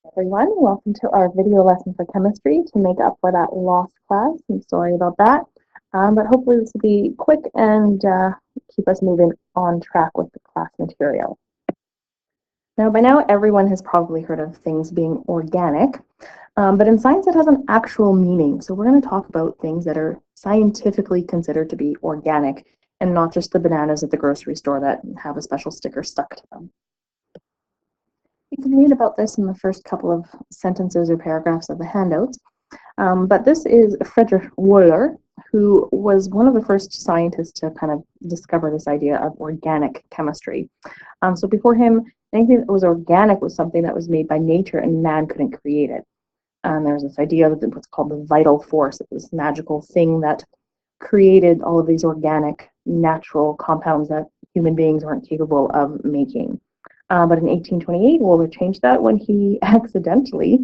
Everyone, welcome to our video lesson for chemistry to make up for that lost class. I'm sorry about that, but hopefully this will be quick and keep us moving on track with the class material. Now, by now, everyone has probably heard of things being organic, but in science it has an actual meaning. So we're going to talk about things that are scientifically considered to be organic and not just the bananas at the grocery store that have a special sticker stuck to them. You can read about this in the first couple of sentences or paragraphs of the handouts. But this is Friedrich Wöhler, who was one of the first scientists to kind of discover this idea of organic chemistry. So before him, anything that was organic was something that was made by nature and man couldn't create it. There was this idea of what's called the vital force. It was this magical thing that created all of these organic, natural compounds that human beings weren't capable of making. But in 1828, Wöhler changed that when he accidentally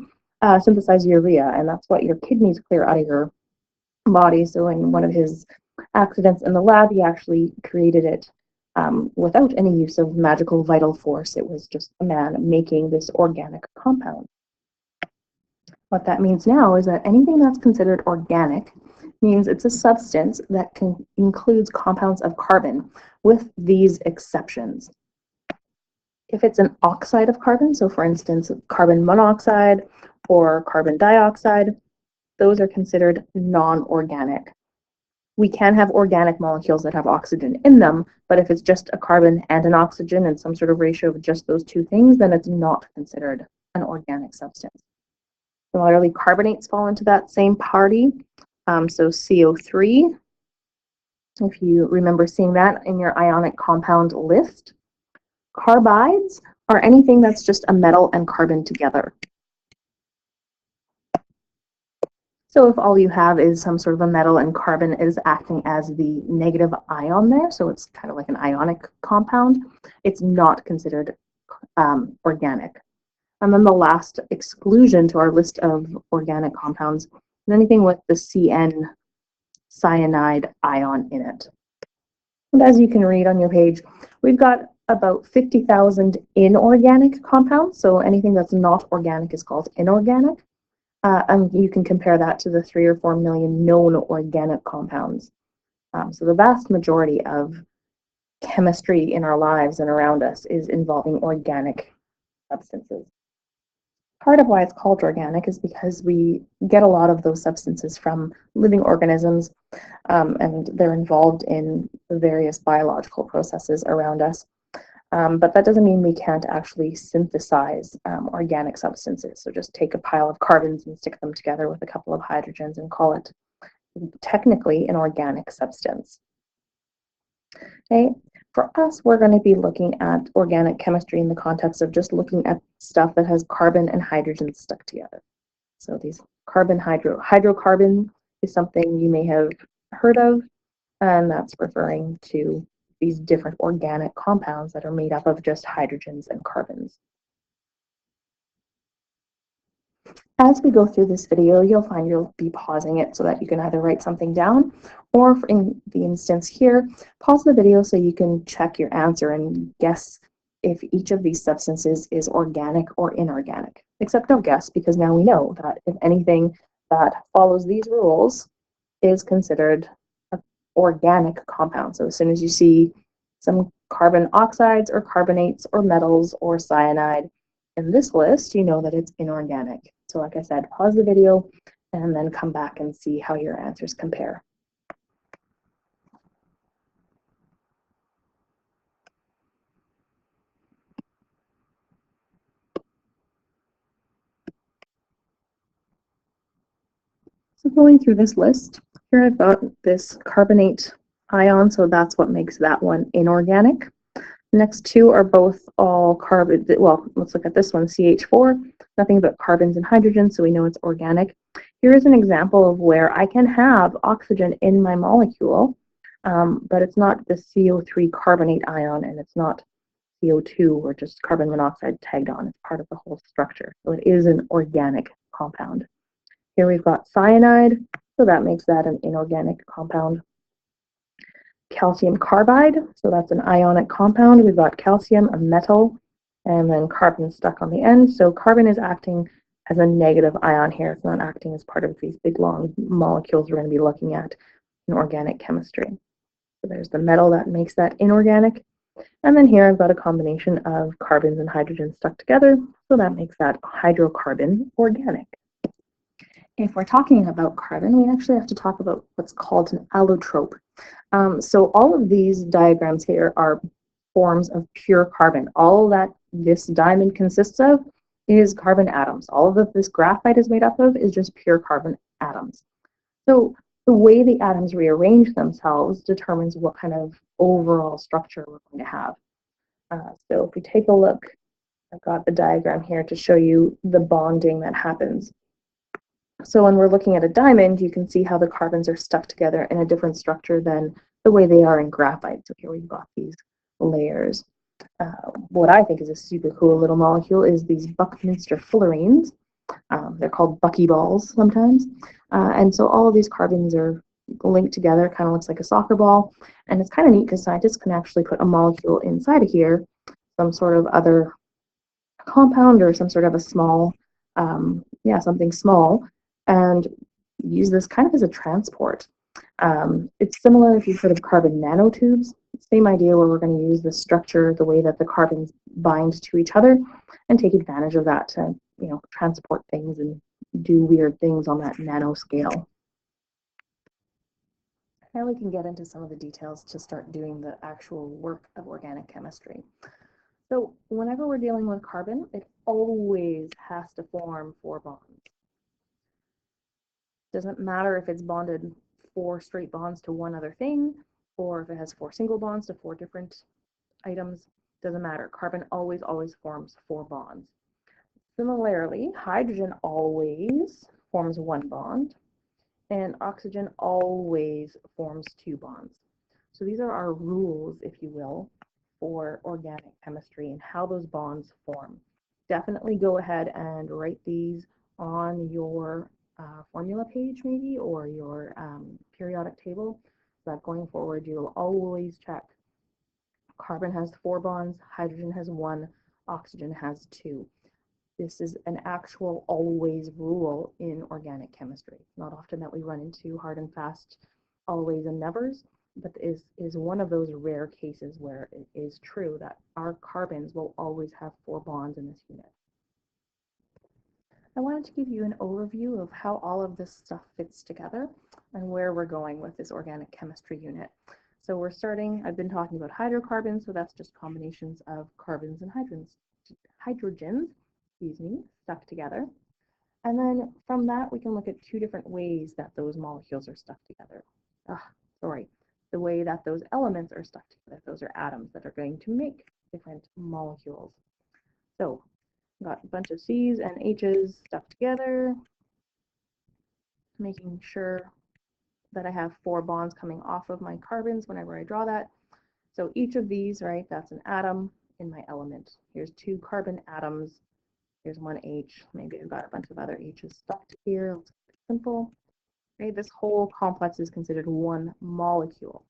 synthesized urea, and that's what your kidneys clear out of your body. So in one of his accidents in the lab, he actually created it without any use of magical vital force. It was just a man making this organic compound. What that means now is that anything that's considered organic means it's a substance that includes compounds of carbon, with these exceptions. If it's an oxide of carbon, so for instance, carbon monoxide or carbon dioxide, those are considered non-organic. We can have organic molecules that have oxygen in them, but if it's just a carbon and an oxygen and some sort of ratio of just those two things, then it's not considered an organic substance. Similarly, carbonates fall into that same party. So CO3, if you remember seeing that in your ionic compound list. Carbides are anything that's just a metal and carbon together. So if all you have is some sort of a metal and carbon is acting as the negative ion there, so it's kind of like an ionic compound, it's not considered organic. And then the last exclusion to our list of organic compounds is anything with the CN cyanide ion in it. And as you can read on your page, we've got about 50,000 inorganic compounds. So anything that's not organic is called inorganic. And you can compare that to the 3 or 4 million known organic compounds. So the vast majority of chemistry in our lives and around us is involving organic substances. Part of why it's called organic is because we get a lot of those substances from living organisms, and they're involved in various biological processes around us. But that doesn't mean we can't actually synthesize organic substances. So just take a pile of carbons and stick them together with a couple of hydrogens and call it technically an organic substance. Okay. For us, we're going to be looking at organic chemistry in the context of just looking at stuff that has carbon and hydrogen stuck together. So these hydrocarbon is something you may have heard of, and that's referring to these different organic compounds that are made up of just hydrogens and carbons. As we go through this video, you'll find you'll be pausing it so that you can either write something down, or in the instance here, pause the video so you can check your answer and guess if each of these substances is organic or inorganic. Except don't guess, because now we know that if anything that follows these rules is considered an organic compound. So as soon as you see some carbon oxides or carbonates or metals or cyanide in this list, you know that it's inorganic. So like I said, pause the video and then come back and see how your answers compare. So going through this list, here I've got this carbonate ion, so that's what makes that one inorganic. The next two are both all carbon, well, let's look at this one, CH4, nothing but carbons and hydrogen, so we know it's organic. Here is an example of where I can have oxygen in my molecule, but it's not the CO3 carbonate ion, and it's not CO2 or just carbon monoxide tagged on. It's part of the whole structure. So it is an organic compound. Here we've got cyanide, so that makes that an inorganic compound. Calcium carbide, so that's an ionic compound. We've got calcium, a metal, and then carbon stuck on the end. So carbon is acting as a negative ion here. It's not acting as part of these big long molecules we're going to be looking at in organic chemistry. So there's the metal that makes that inorganic. And then here I've got a combination of carbons and hydrogens stuck together. So that makes that hydrocarbon organic. If we're talking about carbon, we actually have to talk about what's called an allotrope. So all of these diagrams here are forms of pure carbon. All that this diamond consists of is carbon atoms. All of this graphite is made up of is just pure carbon atoms. So the way the atoms rearrange themselves determines what kind of overall structure we're going to have. So if we take a look, I've got the diagram here to show you the bonding that happens. So when we're looking at a diamond, you can see how the carbons are stuck together in a different structure than the way they are in graphite. So here we've got these layers. What I think is a super cool little molecule is these Buckminster fullerenes. They're called buckyballs sometimes. And so all of these carbons are linked together, kind of looks like a soccer ball. And it's kind of neat because scientists can actually put a molecule inside of here, some sort of other compound or some sort of a small, something small, and use this kind of as a transport. It's similar if you've heard of carbon nanotubes. Same idea where we're going to use the structure, the way that the carbons bind to each other, and take advantage of that to, transport things and do weird things on that nanoscale. Now we can get into some of the details to start doing the actual work of organic chemistry. So whenever we're dealing with carbon, it always has to form 4 bonds. Doesn't matter if it's bonded 4 straight bonds to one other thing, or if it has 4 single bonds to 4 different items, doesn't matter. Carbon always forms 4 bonds. Similarly, hydrogen always forms 1 bond, and oxygen always forms 2 bonds. So these are our rules, if you will, for organic chemistry and how those bonds form. Definitely go ahead and write these on your formula page maybe, or your periodic table, so that going forward you'll always check. Carbon has 4 bonds, hydrogen has 1, oxygen has 2. This is an actual always rule in organic chemistry. Not often that we run into hard and fast always and nevers, but is one of those rare cases where it is true that our carbons will always have 4 bonds in this unit. I wanted to give you an overview of how all of this stuff fits together and where we're going with this organic chemistry unit. So we're starting, I've been talking about hydrocarbons, so that's just combinations of carbons and hydrogens, stuck together. And then from that, we can look at 2 different ways that those molecules are stuck together. The way that those elements are stuck together. Those are atoms that are going to make different molecules. So got a bunch of C's and H's stuck together, making sure that I have 4 bonds coming off of my carbons whenever I draw that. So each of these, right, that's an atom in my element. Here's 2 carbon atoms. Here's 1 H. Maybe I've got a bunch of other H's stuck here. Let's keep it simple. Okay, this whole complex is considered 1 molecule.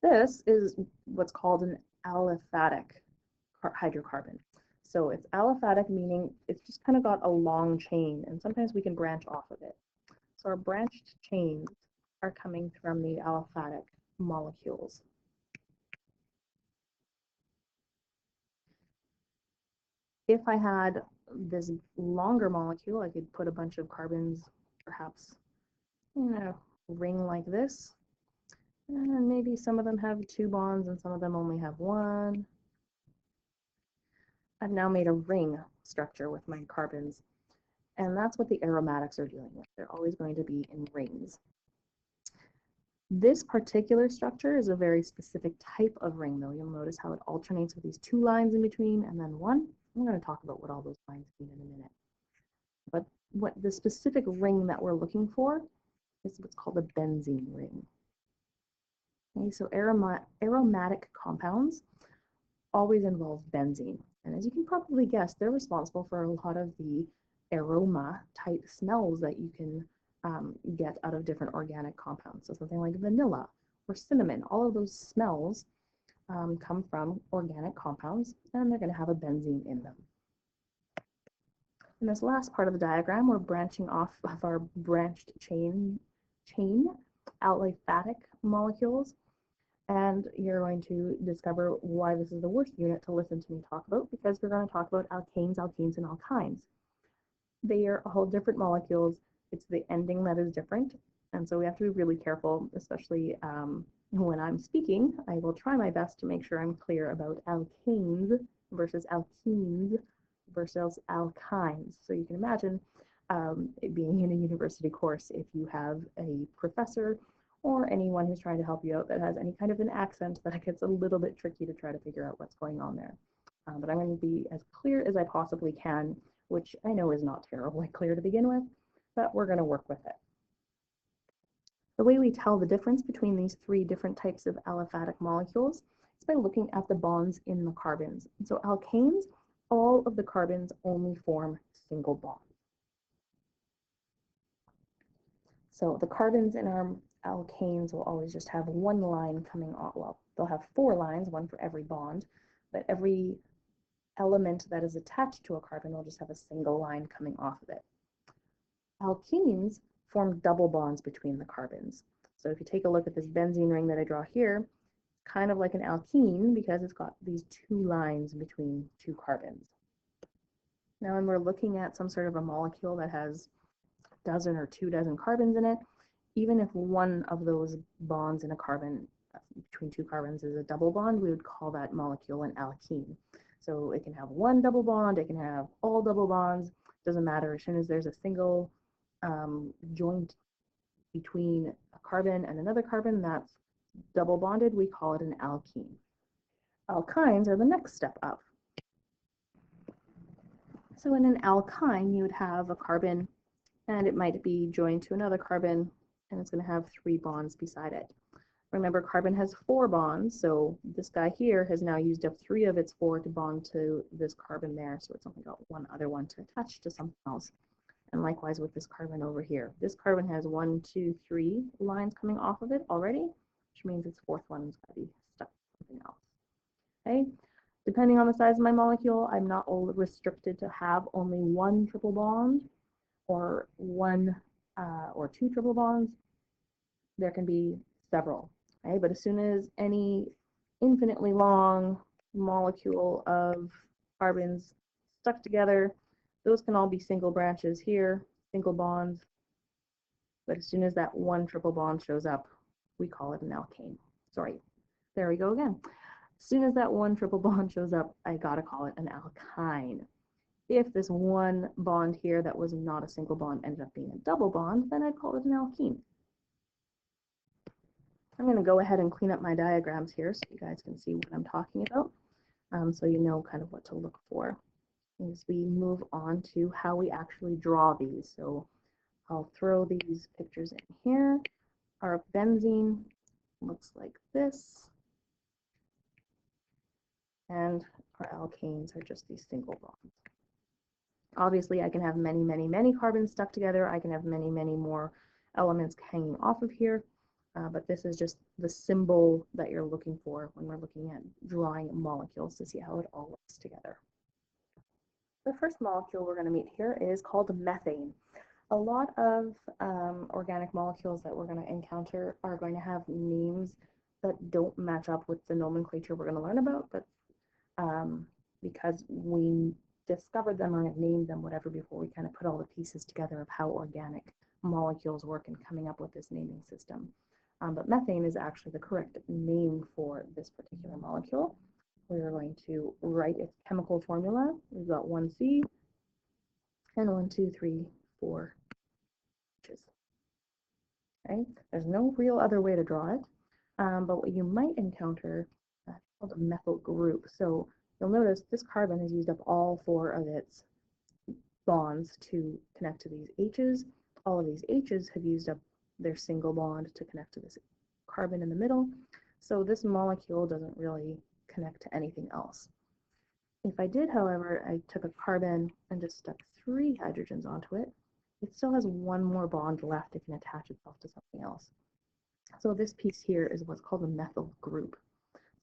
This is what's called an aliphatic hydrocarbon. So it's aliphatic, meaning it's just kind of got a long chain, and sometimes we can branch off of it. So our branched chains are coming from the aliphatic molecules. If I had this longer molecule, I could put a bunch of carbons, perhaps in a ring like this, and maybe some of them have 2 bonds and some of them only have 1. I've now made a ring structure with my carbons, and that's what the aromatics are dealing with. They're always going to be in rings. This particular structure is a very specific type of ring, though. You'll notice how it alternates with these 2 lines in between and then 1. I'm going to talk about what all those lines mean in a minute. But what the specific ring that we're looking for is what's called a benzene ring. Okay, so aromatic compounds always involve benzene. And as you can probably guess, they're responsible for a lot of the aroma type smells that you can get out of different organic compounds. So something like vanilla or cinnamon, all of those smells come from organic compounds, and they're going to have a benzene in them. In this last part of the diagram, we're branching off of our branched chain aliphatic molecules, and you're going to discover why this is the worst unit to listen to me talk about, because we're going to talk about alkanes, alkenes, and alkynes. They are all different molecules. It's the ending that is different, and so we have to be really careful, especially when I'm speaking. I will try my best to make sure I'm clear about alkanes versus alkenes versus alkynes. So you can imagine it being in a university course, if you have a professor or anyone who's trying to help you out that has any kind of an accent, that it gets a little bit tricky to try to figure out what's going on there. But I'm going to be as clear as I possibly can, which I know is not terribly clear to begin with, but we're going to work with it. The way we tell the difference between these three different types of aliphatic molecules is by looking at the bonds in the carbons. And so alkanes, all of the carbons only form single bonds. So the carbons in our alkanes will always just have one line coming off. Well, they'll have four lines, one for every bond, but every element that is attached to a carbon will just have a single line coming off of it. Alkenes form double bonds between the carbons. So if you take a look at this benzene ring that I draw here, kind of like an alkene because it's got these two lines between two carbons. Now, when we're looking at some sort of a molecule that has a dozen or 24 carbons in it, even if one of those bonds in a carbon between two carbons is a double bond, we would call that molecule an alkene. So it can have one double bond, it can have all double bonds, doesn't matter. As soon as there's a single joint between a carbon and another carbon that's double bonded, we call it an alkene. Alkynes are the next step up. So in an alkyne, you would have a carbon, and it might be joined to another carbon, and it's going to have 3 bonds beside it. Remember, carbon has 4 bonds, so this guy here has now used up 3 of its 4 to bond to this carbon there, so it's only got one other one to attach to something else. And likewise with this carbon over here. This carbon has 1, 2, 3 lines coming off of it already, which means its 4th one is going to be stuck to something else. Okay? Depending on the size of my molecule, I'm not restricted to have only 1 triple bond or 1 or 2 triple bonds. There can be several. Okay? But as soon as any infinitely long molecule of carbons stuck together, those can all be single branches here, single bonds. But as soon as that 1 triple bond shows up, we call it an alkane. Sorry, there we go again. As soon as that 1 triple bond shows up, I gotta call it an alkyne. If this 1 bond here that was not a single bond ended up being a double bond, then I'd call it an alkene. I'm going to go ahead and clean up my diagrams here so you guys can see what I'm talking about, so you know kind of what to look for as we move on to how we actually draw these. So I'll throw these pictures in here. Our benzene looks like this, and our alkanes are just these single bonds. Obviously, I can have many, many, many carbons stuck together. I can have many, many more elements hanging off of here, but this is just the symbol that you're looking for when we're looking at drawing molecules to see how it all works together. The first molecule we're going to meet here is called methane. A lot of organic molecules that we're going to encounter are going to have names that don't match up with the nomenclature we're going to learn about, but because we discovered them or named them, whatever, before we kind of put all the pieces together of how organic molecules work and coming up with this naming system. But methane is actually the correct name for this particular molecule. We're going to write its chemical formula. We've got 1C and 1, 2, 3, 4 H's. Okay? There's no real other way to draw it, but what you might encounter is called a methyl group. So you'll notice this carbon has used up all 4 of its bonds to connect to these H's. All of these H's have used up their single bond to connect to this carbon in the middle. So this molecule doesn't really connect to anything else. If I did, however, I took a carbon and just stuck 3 hydrogens onto it, it still has 1 more bond left. It can attach itself to something else. So this piece here is what's called a methyl group.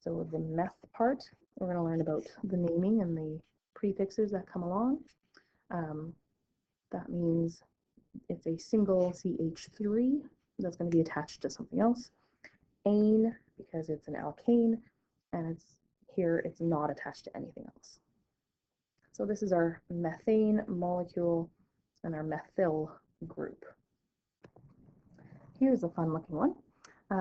So the meth part, we're going to learn about the naming and the prefixes that come along. That means it's a single CH3 that's going to be attached to something else. Ane, because it's an alkane, and it's not attached to anything else. So this is our methane molecule and our methyl group. Here's a fun looking one.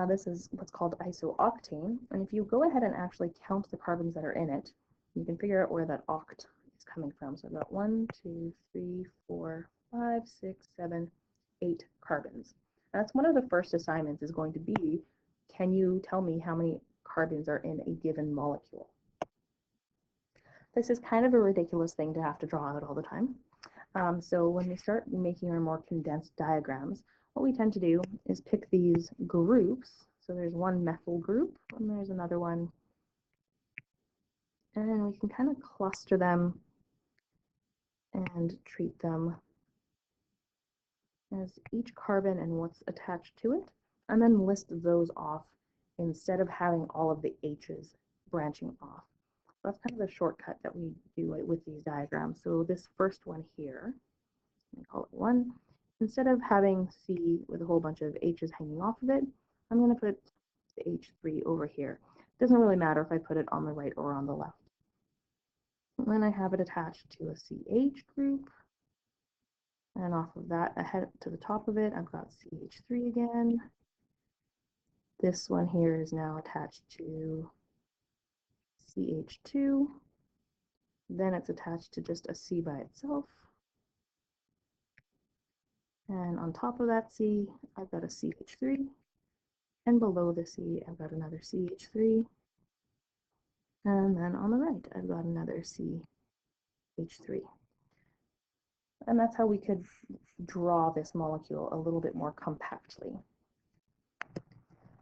This is what's called isooctane, and if you go ahead and actually count the carbons that are in it, you can figure out where that oct is coming from. So I've got 1, 2, 3, 4, 5, 6, 7, 8 carbons. That's one of the first assignments is going to be, can you tell me how many carbons are in a given molecule? This is kind of a ridiculous thing to have to draw out all the time. So when we start making our more condensed diagrams, what we tend to do is pick these groups. So there's one methyl group, and there's another one. And we can kind of cluster them and treat them as each carbon and what's attached to it, and then list those off instead of having all of the H's branching off. That's kind of the shortcut that we do with these diagrams. So this first one here, I call it 1. Instead of having C with a whole bunch of H's hanging off of it, I'm going to put the H3 over here. It doesn't really matter if I put it on the right or on the left. And then I have it attached to a CH group. And off of that, ahead to the top of it, I've got CH3 again. This one here is now attached to CH2. Then it's attached to just a C by itself. And on top of that C, I've got a CH3. And below the C, I've got another CH3. And then on the right, I've got another CH3. And that's how we could draw this molecule a little bit more compactly.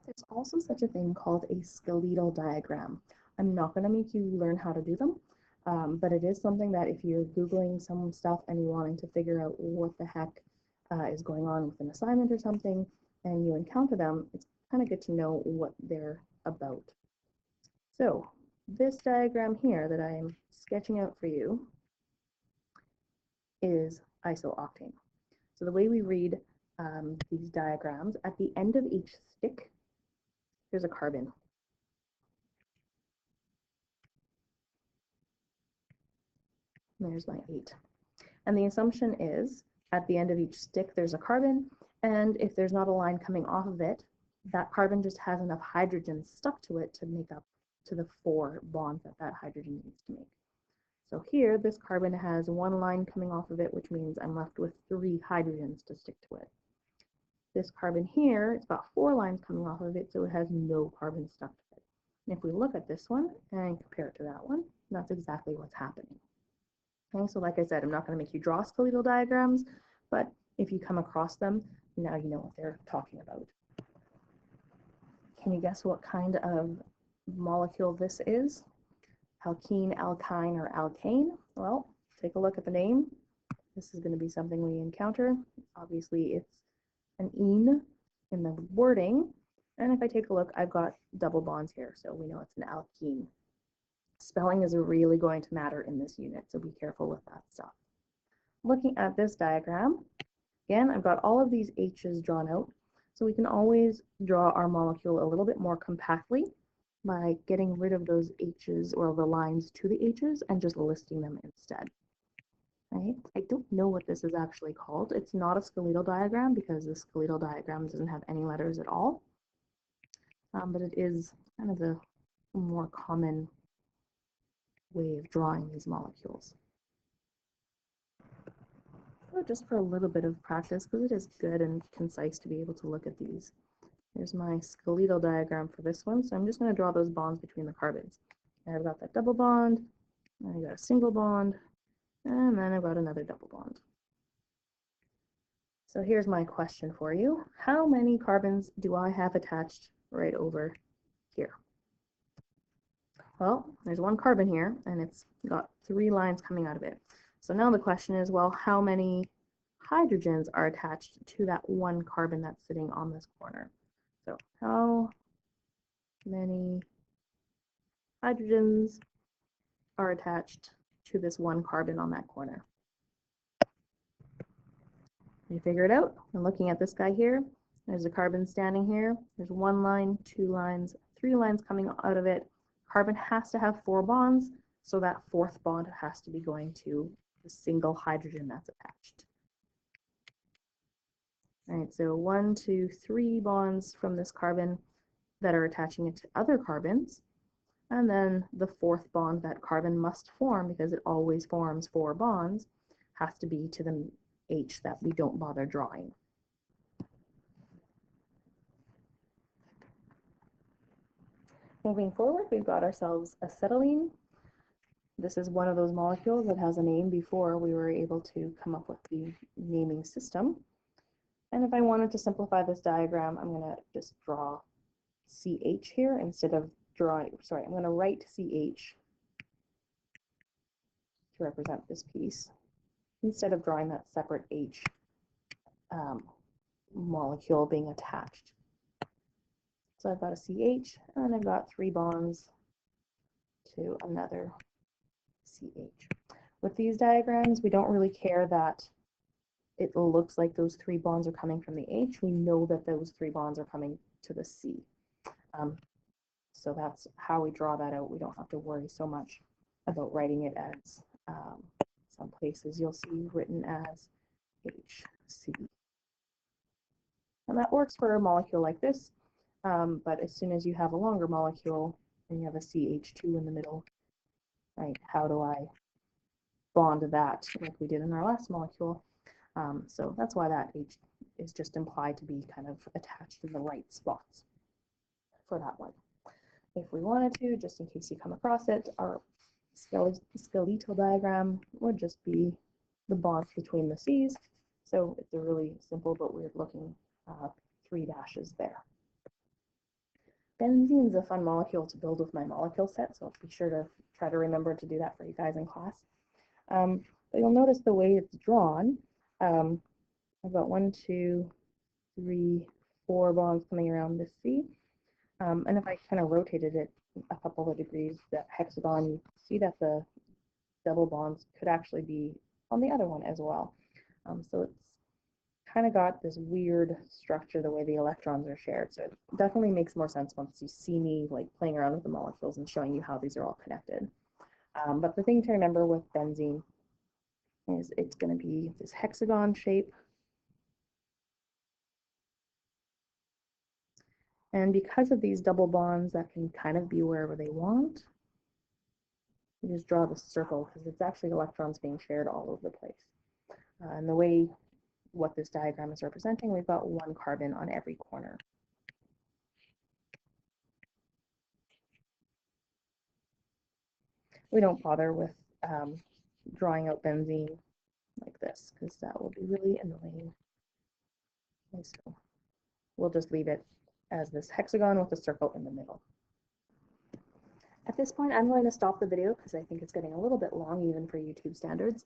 There's also such a thing called a skeletal diagram. I'm not going to make you learn how to do them, but it is something that if you're Googling some stuff and you're wanting to figure out what the heck is going on with an assignment or something, and you encounter them, it's kind of good to know what they're about. So this diagram here that I'm sketching out for you is isooctane. So the way we read these diagrams, at the end of each stick, there's a carbon. There's my 8. And the assumption is at the end of each stick, there's a carbon. And if there's not a line coming off of it, that carbon just has enough hydrogen stuck to it to make up to the 4 bonds that that hydrogen needs to make. So here, this carbon has 1 line coming off of it, which means I'm left with 3 hydrogens to stick to it. This carbon here, it's got 4 lines coming off of it, so it has no carbon stuck to it. And if we look at this one and compare it to that one, that's exactly what's happening. Okay, so like I said, I'm not going to make you draw skeletal diagrams, but if you come across them, now you know what they're talking about. Can you guess what kind of molecule this is? Alkene, alkyne, or alkane? Well, take a look at the name. This is going to be something we encounter. Obviously, it's an ene in the wording. And if I take a look, I've got double bonds here, so we know it's an alkene. Spelling is really going to matter in this unit, so be careful with that stuff. Looking at this diagram, again, I've got all of these H's drawn out, so we can always draw our molecule a little bit more compactly by getting rid of those H's or the lines to the H's and just listing them instead. Right? I don't know what this is actually called. It's not a skeletal diagram because the skeletal diagram doesn't have any letters at all, but it is kind of the more common way of drawing these molecules. So just for a little bit of practice, because it is good and concise to be able to look at these. Here's my skeletal diagram for this one. So I'm just going to draw those bonds between the carbons. And I've got that double bond, I've got a single bond, and then I've got another double bond. So here's my question for you. How many carbons do I have attached right over here? Well, there's 1 carbon here, and it's got 3 lines coming out of it. So now the question is, well, how many hydrogens are attached to that 1 carbon that's sitting on this corner? So how many hydrogens are attached to this one carbon on that corner. You figure it out. I'm looking at this guy here. There's a carbon standing here. There's 1 line, 2 lines, 3 lines coming out of it. Carbon has to have 4 bonds, so that 4th bond has to be going to the single hydrogen that's attached. All right, so 1, 2, 3 bonds from this carbon that are attaching it to other carbons. And then the 4th bond that carbon must form, because it always forms 4 bonds, has to be to the H that we don't bother drawing. Moving forward, we've got ourselves acetylene. This is one of those molecules that has a name before we were able to come up with the naming system. And if I wanted to simplify this diagram, I'm going to just draw CH here instead of drawing, sorry, I'm going to write CH to represent this piece instead of drawing that separate H molecule being attached. So I've got a CH and I've got 3 bonds to another CH. With these diagrams, we don't really care that it looks like those 3 bonds are coming from the H. We know that those 3 bonds are coming to the C. So that's how we draw that out. We don't have to worry so much about writing it as, some places you'll see written as HC. And that works for a molecule like this, but as soon as you have a longer molecule and you have a CH2 in the middle, right, how do I bond that like we did in our last molecule? So that's why that H is just implied to be kind of attached in the right spots for that one. If we wanted to, just in case you come across it, our skeletal diagram would just be the bonds between the C's. So it's a really simple but weird looking 3 dashes there. Benzene is a fun molecule to build with my molecule set, so I'll be sure to try to remember to do that for you guys in class. But you'll notice the way it's drawn. I've got 1, 2, 3, 4 bonds coming around this C. And if I kind of rotated it a couple of degrees, that hexagon, you see that the double bonds could actually be on the other one as well. So it's kind of got this weird structure the way the electrons are shared. So it definitely makes more sense once you see me like playing around with the molecules and showing you how these are all connected. But the thing to remember with benzene is it's going to be this hexagon shape. And because of these double bonds that can kind of be wherever they want, you just draw the circle because it's actually electrons being shared all over the place. And the way what this diagram is representing, we've got 1 carbon on every corner. We don't bother with drawing out benzene like this because that will be really annoying. And so we'll just leave it as this hexagon with a circle in the middle. At this point, I'm going to stop the video because I think it's getting a little bit long even for YouTube standards.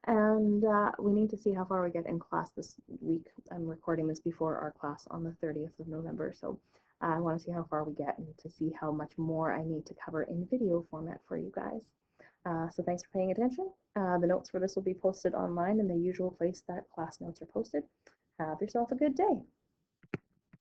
And we need to see how far we get in class this week. I'm recording this before our class on the 30th of November, so I want to see how far we get and to see how much more I need to cover in video format for you guys. So thanks for paying attention. The notes for this will be posted online in the usual place that class notes are posted. Have yourself a good day.